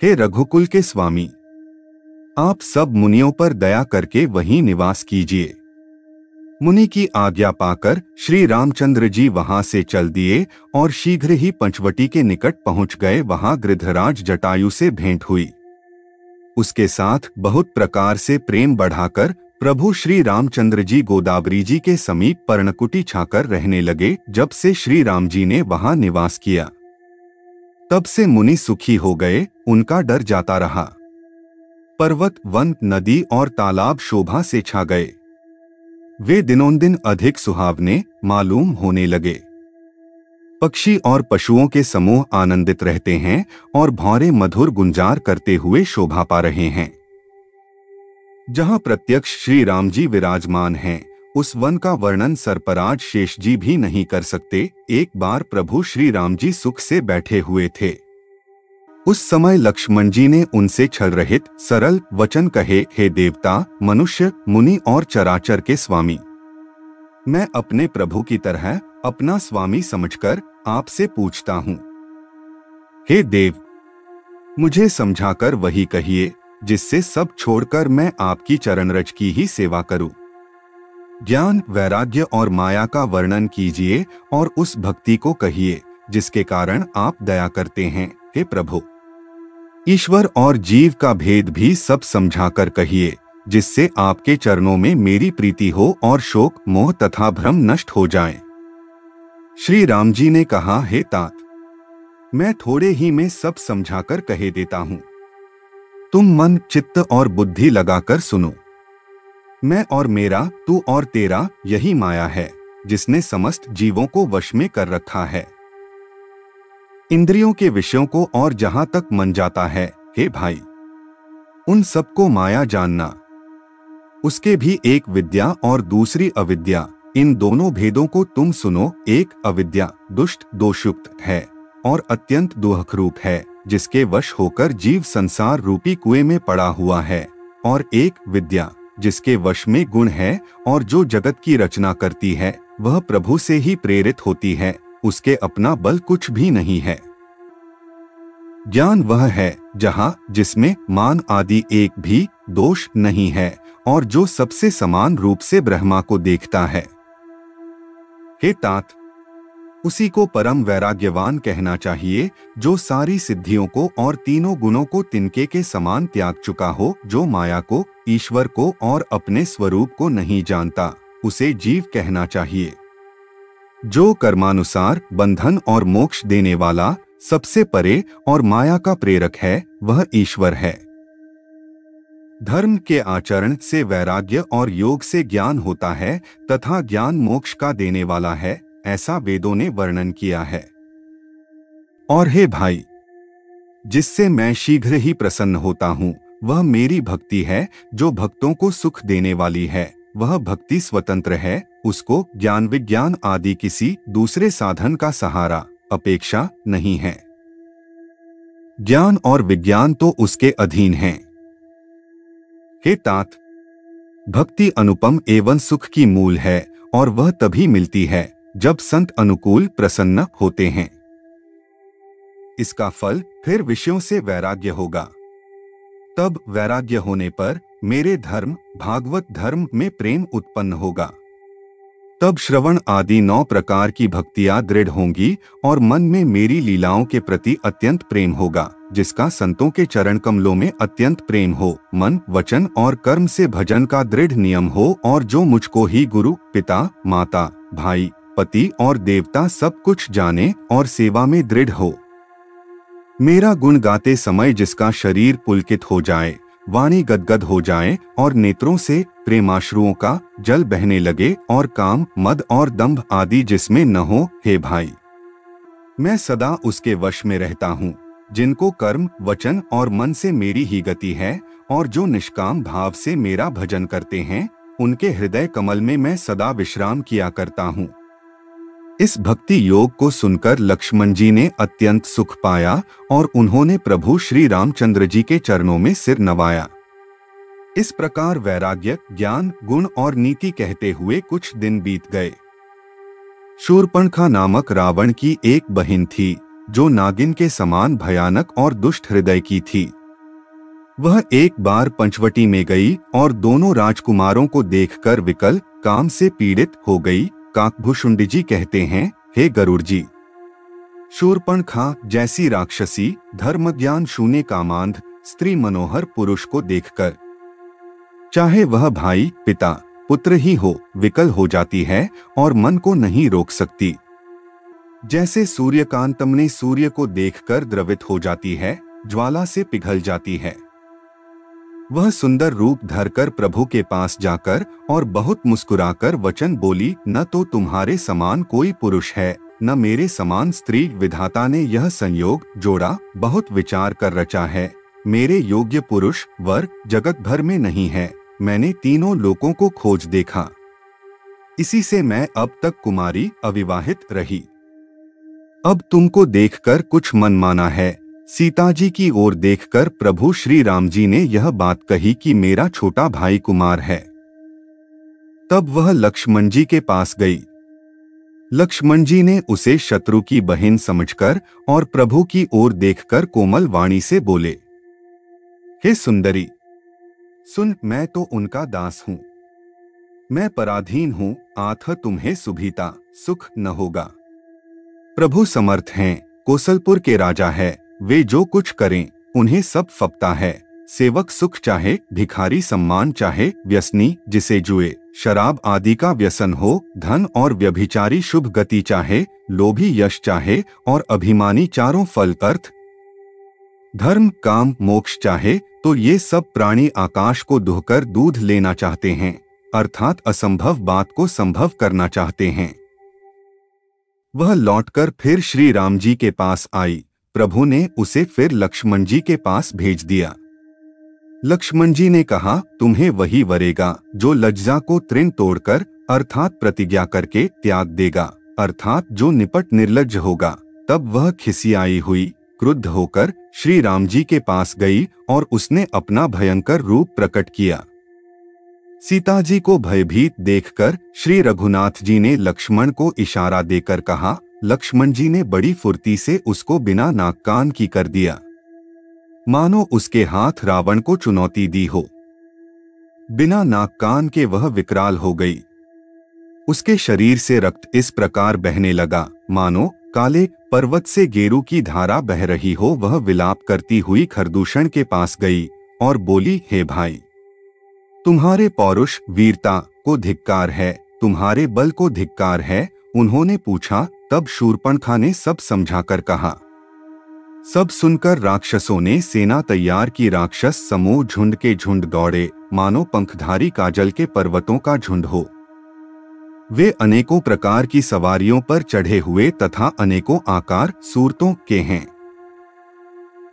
हे रघुकुल के स्वामी, आप सब मुनियों पर दया करके वहीं निवास कीजिए। मुनि की आज्ञा पाकर श्री रामचंद्र जी वहां से चल दिए और शीघ्र ही पंचवटी के निकट पहुंच गए। वहां गृधराज जटायु से भेंट हुई। उसके साथ बहुत प्रकार से प्रेम बढ़ाकर प्रभु श्री रामचंद्र जी गोदावरी जी के समीप पर्णकुटी छाकर रहने लगे। जब से श्री राम जी ने वहां निवास किया, तब से मुनि सुखी हो गए, उनका डर जाता रहा। पर्वत, वन, नदी और तालाब शोभा से छा गए। वे दिनोंदिन अधिक सुहावने मालूम होने लगे। पक्षी और पशुओं के समूह आनंदित रहते हैं और भौरे मधुर गुंजार करते हुए शोभा पा रहे हैं। जहां प्रत्यक्ष श्री राम जी विराजमान हैं, उस वन का वर्णन सर्पराज शेष जी भी नहीं कर सकते। एक बार प्रभु श्री राम जी सुख से बैठे हुए थे। उस समय लक्ष्मण जी ने उनसे छल रहित सरल वचन कहे, हे देवता, मनुष्य, मुनि और चराचर के स्वामी, मैं अपने प्रभु की तरह अपना स्वामी समझकर आपसे पूछता हूँ। हे देव, मुझे समझाकर वही कहिए जिससे सब छोड़कर मैं आपकी चरणरज की ही सेवा करूं। ज्ञान, वैराग्य और माया का वर्णन कीजिए और उस भक्ति को कहिए जिसके कारण आप दया करते हैं। हे प्रभु, ईश्वर और जीव का भेद भी सब समझाकर कहिए जिससे आपके चरणों में मेरी प्रीति हो और शोक, मोह तथा भ्रम नष्ट हो जाएं। श्री राम जी ने कहा, हे तात, मैं थोड़े ही में सब समझाकर कहे देता हूँ। तुम मन, चित्त और बुद्धि लगाकर सुनो। मैं और मेरा, तू और तेरा, यही माया है जिसने समस्त जीवों को वश में कर रखा है। इंद्रियों के विषयों को और जहां तक मन जाता है, हे भाई, उन सबको माया जानना। उसके भी एक विद्या और दूसरी अविद्या, इन दोनों भेदों को तुम सुनो। एक अविद्या दुष्ट, दोषयुक्त है और अत्यंत दुःखरूप है, जिसके वश होकर जीव संसार रूपी कुएं में पड़ा हुआ है। और एक विद्या जिसके वश में गुण है और जो जगत की रचना करती है, वह प्रभु से ही प्रेरित होती है, उसके अपना बल कुछ भी नहीं है। ज्ञान वह है जहाँ जिसमें मान आदि एक भी दोष नहीं है और जो सबसे समान रूप से ब्रह्मा को देखता है। हे तात, उसी को परम वैराग्यवान कहना चाहिए जो सारी सिद्धियों को और तीनों गुणों को तिनके के समान त्याग चुका हो, जो माया को, ईश्वर को और अपने स्वरूप को नहीं जानता, उसे जीव कहना चाहिए। जो कर्मानुसार बंधन और मोक्ष देने वाला, सबसे परे और माया का प्रेरक है, वह ईश्वर है। धर्म के आचरण से वैराग्य और योग से ज्ञान होता है तथा ज्ञान मोक्ष का देने वाला है, ऐसा वेदों ने वर्णन किया है। और हे भाई, जिससे मैं शीघ्र ही प्रसन्न होता हूँ, वह मेरी भक्ति है जो भक्तों को सुख देने वाली है। वह भक्ति स्वतंत्र है, उसको ज्ञान विज्ञान आदि किसी दूसरे साधन का सहारा अपेक्षा नहीं है। ज्ञान और विज्ञान तो उसके अधीन हैं। हे तात, भक्ति अनुपम एवं सुख की मूल है और वह तभी मिलती है जब संत अनुकूल प्रसन्न होते हैं। इसका फल फिर विषयों से वैराग्य होगा। तब वैराग्य होने पर मेरे धर्म, भागवत धर्म में प्रेम उत्पन्न होगा। तब श्रवण आदि 9 प्रकार की भक्तियां दृढ़ होंगी और मन में मेरी लीलाओं के प्रति अत्यंत प्रेम होगा, जिसका संतों के चरण कमलों में अत्यंत प्रेम हो। मन, वचन और कर्म से भजन का दृढ़ नियम हो और जो मुझको ही गुरु, पिता, माता, भाई, पति और देवता सब कुछ जाने और सेवा में दृढ़ हो। मेरा गुण गाते समय जिसका शरीर पुलकित हो जाए, वाणी गदगद हो जाए और नेत्रों से प्रेमाश्रुओं का जल बहने लगे और काम, मद और दंभ आदि जिसमें न हो, हे भाई, मैं सदा उसके वश में रहता हूँ। जिनको कर्म, वचन और मन से मेरी ही गति है और जो निष्काम भाव से मेरा भजन करते हैं, उनके हृदय कमल में मैं सदा विश्राम किया करता हूँ। इस भक्ति योग को सुनकर लक्ष्मण जी ने अत्यंत सुख पाया और उन्होंने प्रभु श्री रामचंद्र जी के चरणों में सिर नवाया। इस प्रकार वैराग्य, ज्ञान, गुण और नीति कहते हुए कुछ दिन बीत गए। शूर्पणखा नामक रावण की एक बहन थी जो नागिन के समान भयानक और दुष्ट हृदय की थी। वह एक बार पंचवटी में गई और दोनों राजकुमारों को देखकर विकल काम से पीड़ित हो गई। काकभूषुंडी जी कहते हैं, हे गरुड़ जी, शूर्पणखा जैसी राक्षसी, धर्मज्ञान शून्य कामांध स्त्री मनोहर पुरुष को देखकर चाहे वह भाई, पिता, पुत्र ही हो, विकल हो जाती है और मन को नहीं रोक सकती। जैसे सूर्यकांतमनी सूर्य को देखकर द्रवित हो जाती है, ज्वाला से पिघल जाती है। वह सुंदर रूप धरकर प्रभु के पास जाकर और बहुत मुस्कुराकर वचन बोली, न तो तुम्हारे समान कोई पुरुष है, न मेरे समान स्त्री। विधाता ने यह संयोग जोड़ा, बहुत विचार कर रचा है। मेरे योग्य पुरुष वर जगत भर में नहीं है। मैंने तीनों लोकों को खोज देखा, इसी से मैं अब तक कुमारी अविवाहित रही। अब तुमको देखकर कुछ मन माना है। सीता जी की ओर देखकर प्रभु श्री राम जी ने यह बात कही कि मेरा छोटा भाई कुमार है। तब वह लक्ष्मण जी के पास गई। लक्ष्मण जी ने उसे शत्रु की बहन समझकर और प्रभु की ओर देखकर कोमल वाणी से बोले, हे सुंदरी, सुन, मैं तो उनका दास हूं, मैं पराधीन हूं, आथ तुम्हें सुभीता सुख न होगा। प्रभु समर्थ हैं, कौशलपुर के राजा है, वे जो कुछ करें उन्हें सब फपता है। सेवक सुख चाहे, भिखारी सम्मान चाहे, व्यसनी जिसे जुए शराब आदि का व्यसन हो, धन और व्यभिचारी शुभ गति चाहे, लोभी यश चाहे और अभिमानी चारों फल अर्थ धर्म काम मोक्ष चाहे, तो ये सब प्राणी आकाश को दुहकर दूध लेना चाहते हैं, अर्थात असंभव बात को संभव करना चाहते हैं। वह लौटकर फिर श्री राम जी के पास आई। प्रभु ने उसे फिर लक्ष्मण जी के पास भेज दिया। लक्ष्मण जी ने कहा, तुम्हें वही वरेगा जो लज्जा को तृण तोड़कर अर्थात प्रतिज्ञा करके त्याग देगा, अर्थात जो निपट निर्लज्ज होगा। तब वह खिसियाई हुई क्रुद्ध होकर श्री राम जी के पास गई और उसने अपना भयंकर रूप प्रकट किया। सीता जी को भयभीत देखकर श्री रघुनाथ जी ने लक्ष्मण को इशारा देकर कहा। लक्ष्मण जी ने बड़ी फुर्ती से उसको बिना नाक कान की कर दिया, मानो उसके हाथ रावण को चुनौती दी हो। बिना नाक कान के वह विकराल हो गई। उसके शरीर से रक्त इस प्रकार बहने लगा मानो काले पर्वत से गेरू की धारा बह रही हो। वह विलाप करती हुई खरदूषण के पास गई और बोली, हे भाई, तुम्हारे पौरुष वीरता को धिक्कार है, तुम्हारे बल को धिक्कार है। उन्होंने पूछा। तब शूर्पणखा ने सब समझाकर कहा। सब सुनकर राक्षसों ने सेना तैयार की। राक्षस समूह झुंड के झुंड दौड़े, मानो पंखधारी काजल के पर्वतों का झुंड हो। वे अनेकों प्रकार की सवारियों पर चढ़े हुए तथा अनेकों आकार सूरतों के हैं।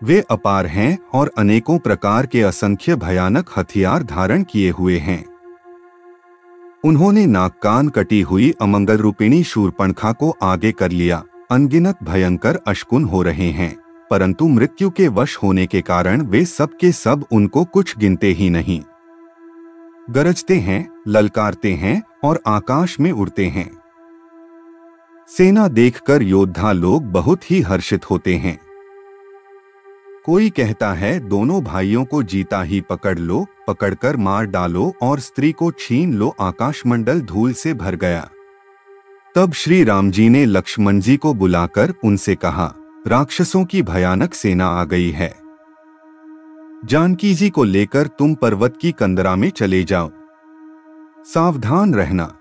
वे अपार हैं और अनेकों प्रकार के असंख्य भयानक हथियार धारण किए हुए हैं। उन्होंने नाक कान कटी हुई अमंगल रूपिणी शूर्पणखा को आगे कर लिया। अनगिनत भयंकर अशकुन हो रहे हैं, परंतु मृत्यु के वश होने के कारण वे सब के सब उनको कुछ गिनते ही नहीं। गरजते हैं, ललकारते हैं और आकाश में उड़ते हैं। सेना देखकर योद्धा लोग बहुत ही हर्षित होते हैं। कोई कहता है, दोनों भाइयों को जीता ही पकड़ लो, पकड़कर मार डालो और स्त्री को छीन लो। आकाशमंडल धूल से भर गया। तब श्री राम जी ने लक्ष्मण जी को बुलाकर उनसे कहा, राक्षसों की भयानक सेना आ गई है। जानकी जी को लेकर तुम पर्वत की कंदरा में चले जाओ, सावधान रहना।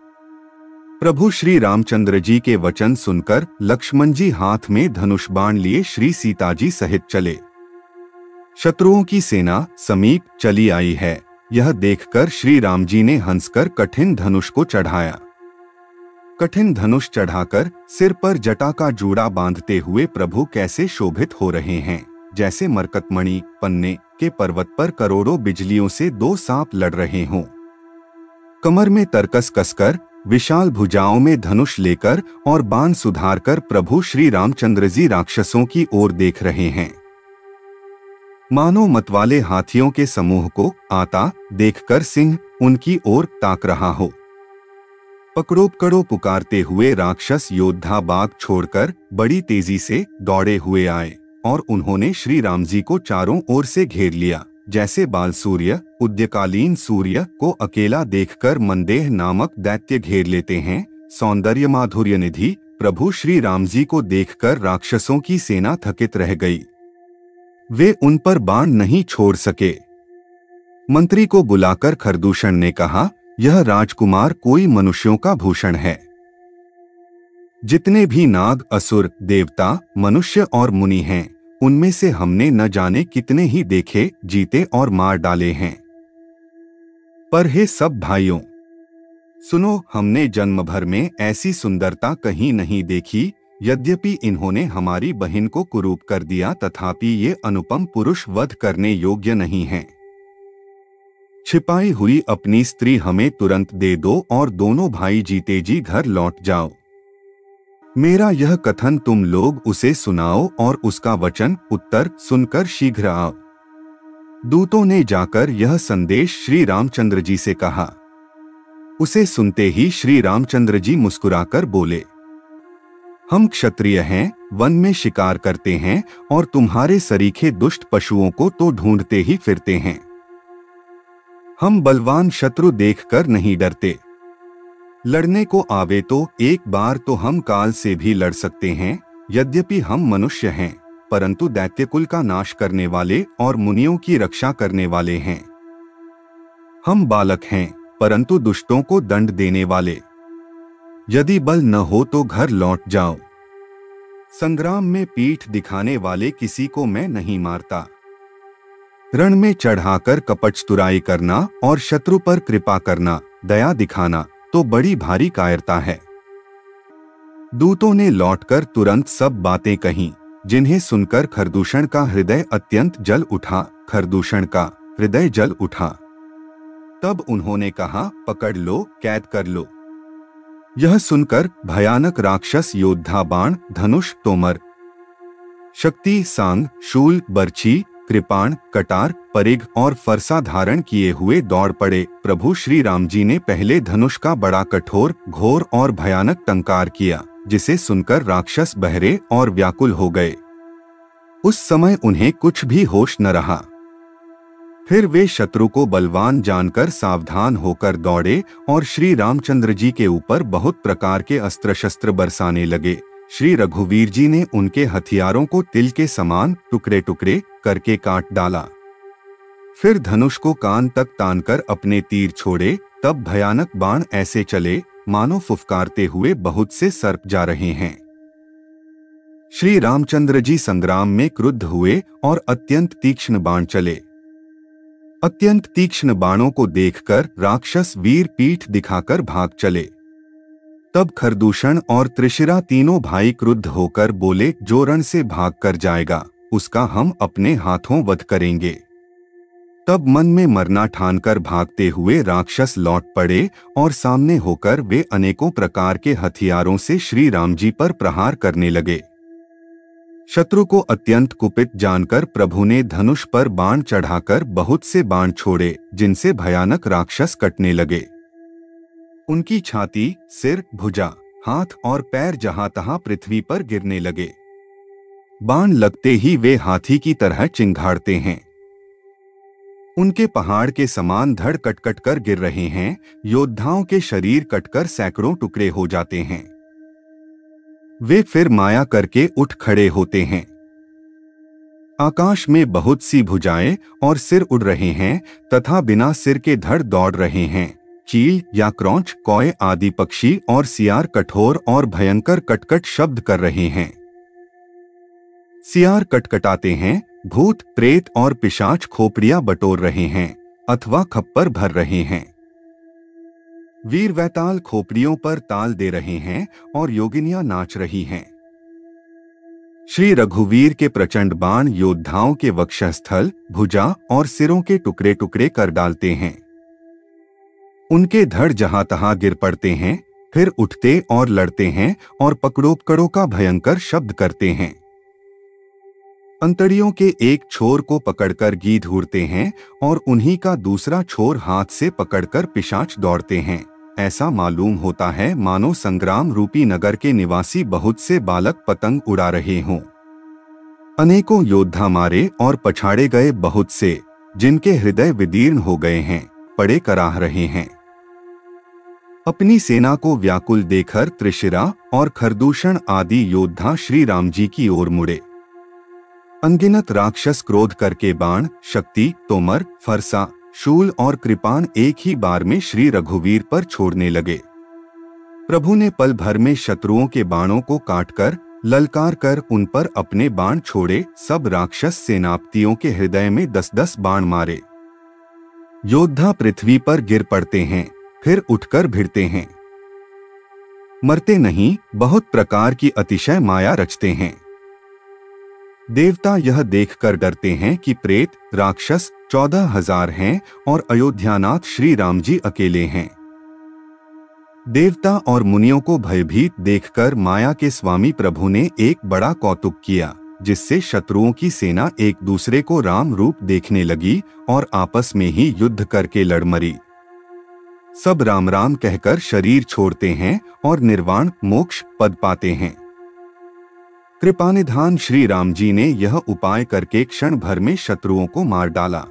प्रभु श्री रामचंद्र जी के वचन सुनकर लक्ष्मण जी हाथ में धनुष बाण लिए श्री सीता जी सहित चले। शत्रुओं की सेना समीप चली आई है, यह देखकर श्री राम जी ने हंसकर कठिन धनुष को चढ़ाया। कठिन धनुष चढ़ाकर सिर पर जटा का जूड़ा बांधते हुए प्रभु कैसे शोभित हो रहे हैं, जैसे मरकतमणि पन्ने के पर्वत पर करोड़ों बिजलियों से दो सांप लड़ रहे हों। कमर में तरकस कसकर, विशाल भुजाओं में धनुष लेकर और बाण सुधारकर प्रभु श्री रामचंद्र जी राक्षसों की ओर देख रहे हैं। मानो मतवाले हाथियों के समूह को आता देखकर सिंह उनकी ओर ताक रहा हो। पकड़ो पकड़ो पुकारते हुए राक्षस योद्धा बाग छोड़कर बड़ी तेजी से दौड़े हुए आए और उन्होंने श्री राम जी को चारों ओर से घेर लिया, जैसे बाल सूर्य उदयकालीन सूर्य को अकेला देखकर मंदेह नामक दैत्य घेर लेते हैं। सौंदर्य माधुर्य निधि प्रभु श्री राम जी को देखकर राक्षसों की सेना थकित रह गई। वे उन पर बाण नहीं छोड़ सके। मंत्री को बुलाकर खरदूषण ने कहा, यह राजकुमार कोई मनुष्यों का भूषण है। जितने भी नाग असुर देवता मनुष्य और मुनि हैं, उनमें से हमने न जाने कितने ही देखे जीते और मार डाले हैं। पर हे सब भाइयों सुनो, हमने जन्म भर में ऐसी सुंदरता कहीं नहीं देखी। यद्यपि इन्होंने हमारी बहन को कुरूप कर दिया, तथापि ये अनुपम पुरुष वध करने योग्य नहीं हैं। छिपाई हुई अपनी स्त्री हमें तुरंत दे दो और दोनों भाई जीते जी घर लौट जाओ। मेरा यह कथन तुम लोग उसे सुनाओ और उसका वचन उत्तर सुनकर शीघ्र आओ। दूतों ने जाकर यह संदेश श्री रामचंद्र जी से कहा। उसे सुनते ही श्री रामचंद्र जी मुस्कुराकर बोले, हम क्षत्रिय हैं, वन में शिकार करते हैं और तुम्हारे सरीखे दुष्ट पशुओं को तो ढूंढते ही फिरते हैं। हम बलवान शत्रु देखकर नहीं डरते। लड़ने को आवे तो एक बार तो हम काल से भी लड़ सकते हैं। यद्यपि हम मनुष्य हैं, परंतु दैत्यकुल का नाश करने वाले और मुनियों की रक्षा करने वाले हैं। हम बालक हैं, परंतु दुष्टों को दंड देने वाले। यदि बल न हो तो घर लौट जाओ। संग्राम में पीठ दिखाने वाले किसी को मैं नहीं मारता। रण में चढ़ाकर कपटचतुराई करना और शत्रु पर कृपा करना, दया दिखाना तो बड़ी भारी कायरता है। दूतों ने लौटकर तुरंत सब बातें कहीं, जिन्हें सुनकर खरदूषण का हृदय अत्यंत जल उठा। खरदूषण का हृदय जल उठा। तब उन्होंने कहा, पकड़ लो, कैद कर लो। यह सुनकर भयानक राक्षस योद्धा बाण धनुष तोमर शक्ति सांग शूल बर्छी कृपाण कटार परिघ और फरसा धारण किए हुए दौड़ पड़े। प्रभु श्री राम जी ने पहले धनुष का बड़ा कठोर घोर और भयानक टंकार किया, जिसे सुनकर राक्षस बहरे और व्याकुल हो गए। उस समय उन्हें कुछ भी होश न रहा। फिर वे शत्रु को बलवान जानकर सावधान होकर दौड़े और श्री रामचंद्र जी के ऊपर बहुत प्रकार के अस्त्र शस्त्र बरसाने लगे। श्री रघुवीर जी ने उनके हथियारों को तिल के समान टुकड़े टुकड़े करके काट डाला। फिर धनुष को कान तक तानकर अपने तीर छोड़े। तब भयानक बाण ऐसे चले मानो फुफकारते हुए बहुत से सर्प जा रहे हैं। श्री रामचंद्र जी संग्राम में क्रुद्ध हुए और अत्यंत तीक्ष्ण बाण चले। अत्यंत तीक्ष्ण बाणों को देखकर राक्षस वीर पीठ दिखाकर भाग चले। तब खरदूषण और त्रिशिरा तीनों भाई क्रुद्ध होकर बोले, जो रण से भाग कर जाएगा उसका हम अपने हाथों वध करेंगे। तब मन में मरना ठानकर भागते हुए राक्षस लौट पड़े और सामने होकर वे अनेकों प्रकार के हथियारों से श्री राम जी पर प्रहार करने लगे। शत्रु को अत्यंत कुपित जानकर प्रभु ने धनुष पर बाण चढ़ाकर बहुत से बाण छोड़े, जिनसे भयानक राक्षस कटने लगे। उनकी छाती, सिर, भुजा, हाथ और पैर जहां तहां पृथ्वी पर गिरने लगे। बाण लगते ही वे हाथी की तरह चिंघाड़ते हैं। उनके पहाड़ के समान धड़ कट कट कर गिर रहे हैं। योद्धाओं के शरीर कटकर सैकड़ों टुकड़े हो जाते हैं। वे फिर माया करके उठ खड़े होते हैं। आकाश में बहुत सी भुजाएं और सिर उड़ रहे हैं तथा बिना सिर के धड़ दौड़ रहे हैं। चील या क्रौंच, कौए आदि पक्षी और सियार कठोर और भयंकर कटकट शब्द कर रहे हैं। सियार कटकटाते हैं, भूत प्रेत और पिशाच खोपड़ियां बटोर रहे हैं अथवा खप्पर भर रहे हैं। वीर वैताल खोपड़ियों पर ताल दे रहे हैं और योगिनियां नाच रही हैं। श्री रघुवीर के प्रचंड बाण योद्धाओं के वक्षस्थल, भुजा और सिरों के टुकड़े टुकड़े कर डालते हैं। उनके धड़ जहां तहां गिर पड़ते हैं, फिर उठते और लड़ते हैं और पकड़ो पकड़ो का भयंकर शब्द करते हैं। अंतड़ियों के एक छोर को पकड़कर गीध उड़ते हैं और उन्हीं का दूसरा छोर हाथ से पकड़कर पिशाच दौड़ते हैं। ऐसा मालूम होता है मानो संग्राम रूपी नगर के निवासी बहुत से बालक पतंग उड़ा रहे हों। अनेकों योद्धा मारे और पछाड़े गए बहुत से, जिनके हृदय विदीर्ण हो गए हैं, पड़े कराह रहे हैं। अपनी सेना को व्याकुल देखकर त्रिशिरा और खरदूषण आदि योद्धा श्री राम जी की ओर मुड़े। अनगिनत राक्षस क्रोध करके बाण, शक्ति, तोमर, फरसा, शूल और कृपाण एक ही बार में श्री रघुवीर पर छोड़ने लगे। प्रभु ने पल भर में शत्रुओं के बाणों को काटकर, ललकार कर उन पर अपने बाण छोड़े। सब राक्षस सेनापतियों के हृदय में 10-10 बाण मारे। योद्धा पृथ्वी पर गिर पड़ते हैं, फिर उठकर भिड़ते हैं, मरते नहीं, बहुत प्रकार की अतिशय माया रचते हैं। देवता यह देखकर डरते हैं कि प्रेत राक्षस 14,000 हैं और अयोध्यानाथ श्री राम जी अकेले हैं। देवता और मुनियों को भयभीत देखकर माया के स्वामी प्रभु ने एक बड़ा कौतुक किया, जिससे शत्रुओं की सेना एक दूसरे को राम रूप देखने लगी और आपस में ही युद्ध करके लड़ मरी। सब राम राम कहकर शरीर छोड़ते हैं और निर्वाण मोक्ष पद पाते हैं। कृपानिधान श्री राम जी ने यह उपाय करके क्षण भर में शत्रुओं को मार डाला।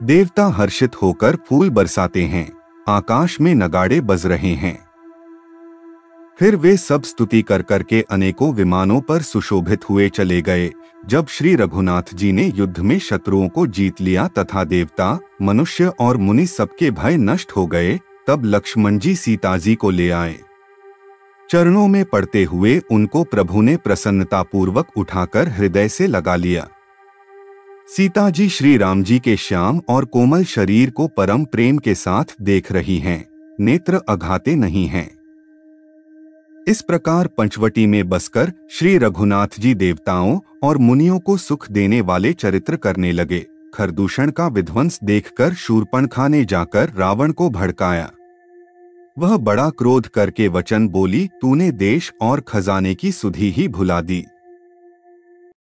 देवता हर्षित होकर फूल बरसाते हैं, आकाश में नगाड़े बज रहे हैं। फिर वे सब स्तुति कर करके अनेकों विमानों पर सुशोभित हुए चले गए। जब श्री रघुनाथ जी ने युद्ध में शत्रुओं को जीत लिया तथा देवता, मनुष्य और मुनि सबके भय नष्ट हो गए, तब लक्ष्मण जी सीता जी को ले आए। चरणों में पड़ते हुए उनको प्रभु ने प्रसन्नतापूर्वक उठाकर हृदय से लगा लिया। सीता जी श्री राम जी के श्याम और कोमल शरीर को परम प्रेम के साथ देख रही हैं, नेत्र अघाते नहीं हैं। इस प्रकार पंचवटी में बसकर श्री रघुनाथ जी देवताओं और मुनियों को सुख देने वाले चरित्र करने लगे। खरदूषण का विध्वंस देखकर शूर्पणखा ने जाकर रावण को भड़काया। वह बड़ा क्रोध करके वचन बोली, तूने देश और खजाने की सुधि ही भुला दी।